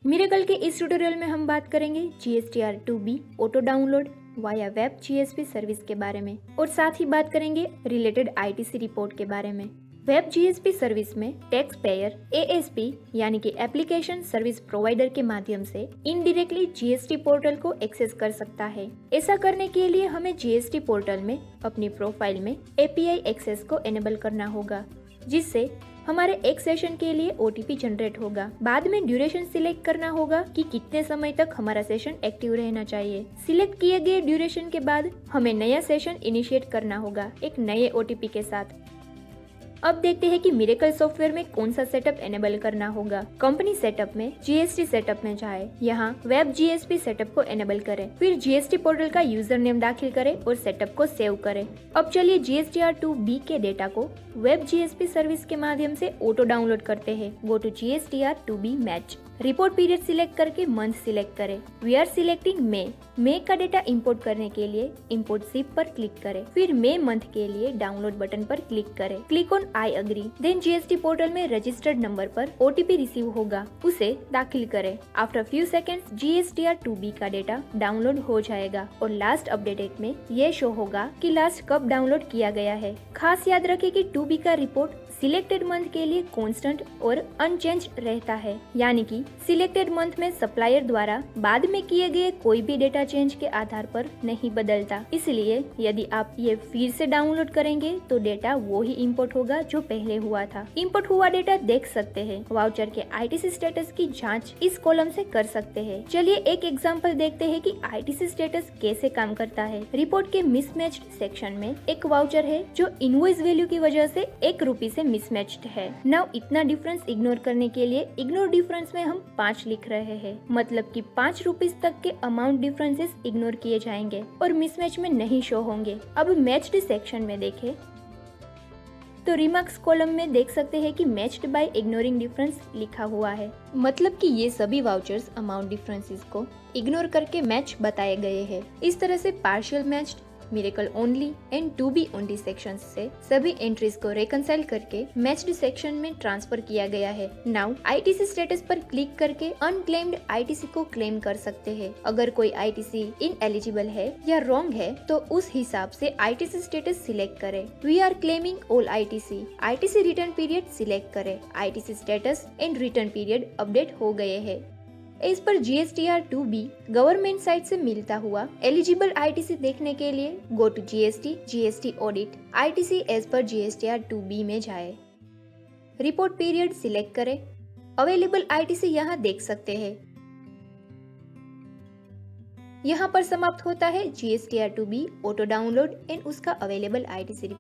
Miracle के इस tutorial में हम बात करेंगे GSTR2B auto download via web GSP service के बारे में और साथ ही बात करेंगे रिलेटेड ITC रिपोर्ट के बारे में। वेब GSP सर्विस में टैक्स पेयर ASP यानी कि एप्लीकेशन सर्विस प्रोवाइडर के माध्यम से इनडायरेक्टली GST पोर्टल को एक्सेस कर सकता है। ऐसा करने के लिए हमें GST पोर्टल में अपनी प्रोफाइल में API एक्सेस को एनेबल करना होगा, जिससे हमारे एक सेशन के लिए OTP जनरेट होगा। बाद में ड्यूरेशन सिलेक्ट करना होगा कि कितने समय तक हमारा सेशन एक्टिव रहना चाहिए। सिलेक्ट किए गए ड्यूरेशन के बाद हमें नया सेशन इनिशिएट करना होगा एक नए OTP के साथ। अब देखते हैं कि मिरेकल सॉफ्टवेयर में कौन सा सेटअप एनेबल करना होगा। कंपनी सेटअप में GST सेटअप में जाए, यहाँ वेब GSP सेटअप को एनेबल करें, फिर GST पोर्टल का यूजर नेम दाखिल करें और सेटअप को सेव करें। अब चलिए GSTR2B के डेटा को वेब GSP सर्विस के माध्यम से ऑटो डाउनलोड करते हैं। Go to GSTR2B match, report period select करके मंथ सिलेक्ट करें। वी आर सिलेक्टिंग मे का डेटा इंपोर्ट करने के लिए इंपोर्ट जिप पर क्लिक करें, फिर मे मंथ के लिए डाउनलोड बटन पर क्लिक करें। Click on I agree, then GST portal में रजिस्टर्ड नंबर पर OTP रिसीव होगा, उसे दाखिल करें। आफ्टर फ्यू सेकेंड्स GSTR2B का डेटा डाउनलोड हो जाएगा और लास्ट अपडेट में ये शो होगा कि लास्ट कब डाउनलोड किया गया है। खास याद रखें कि 2B का रिपोर्ट सिलेक्टेड मंथ के लिए कांस्टेंट और अनचेंज्ड रहता है, यानी कि सिलेक्टेड मंथ में सप्लायर द्वारा बाद में किए गए कोई भी डेटा चेंज के आधार पर नहीं बदलता। इसलिए यदि आप ये फिर से डाउनलोड करेंगे तो डेटा वो ही इंपोर्ट होगा जो पहले हुआ था। इंपोर्ट हुआ डेटा देख सकते हैं। वाउचर के ITC स्टेटस की जांच इस कॉलम से कर सकते हैं। चलिए एक एग्जांपल देखते हैं कि ITC स्टेटस कैसे काम करता है। रिपोर्ट के मिसमैच्ड सेक्शन में एक वाउचर है जो इनवॉइस वैल्यू की वजह से ₹1 से मिसमैच्ड है। नाउ इतना डिफरेंस इग्नोर करने के लिए इग्नोर डिफरेंस में हम 5 लिख रहे हैं, मतलब कि ₹5 तक के अमाउंट डिफरेंसेस इग्नोर किए जाएंगे और मिसमैच में नहीं शो होंगे। अब मैच्ड सेक्शन में देखें तो रिमार्क्स कॉलम में देख सकते हैं कि मैच्ड बाय इग्नोरिंग डिफरेंस लिखा हुआ है, मतलब कि ये सभी वाउचर्स अमाउंट डिफरेंसेस को इग्नोर करके मैच बताए गए हैं। इस तरह से partial matched, miracle only and 2B only sections से सभी एंट्रीज को रेकंसाइल करके मैच्ड सेक्शन में ट्रांसफर किया गया है। नाउ ITC स्टेटस पर क्लिक करके अनक्लेम्ड ITC को क्लेम कर सकते हैं। अगर कोई ITC इनएलिजिबल है या रॉन्ग है तो उस हिसाब से ITC स्टेटस सिलेक्ट करें। We are claiming all ITC return period select करें। ITC status and return period update हो गए हैं। इस पर GSTR2B गवर्नमेंट साइट से मिलता हुआ एलिजिबल ITC देखने के लिए go to GST audit ITC as पर GSTR2B में जाए। रिपोर्ट पीरियड सिलेक्ट करें। अवेलेबल ITC यहाँ देख सकते हैं। यहाँ पर समाप्त होता है GSTR2B ऑटो डाउनलोड एंड उसका अवेलेबल ITC।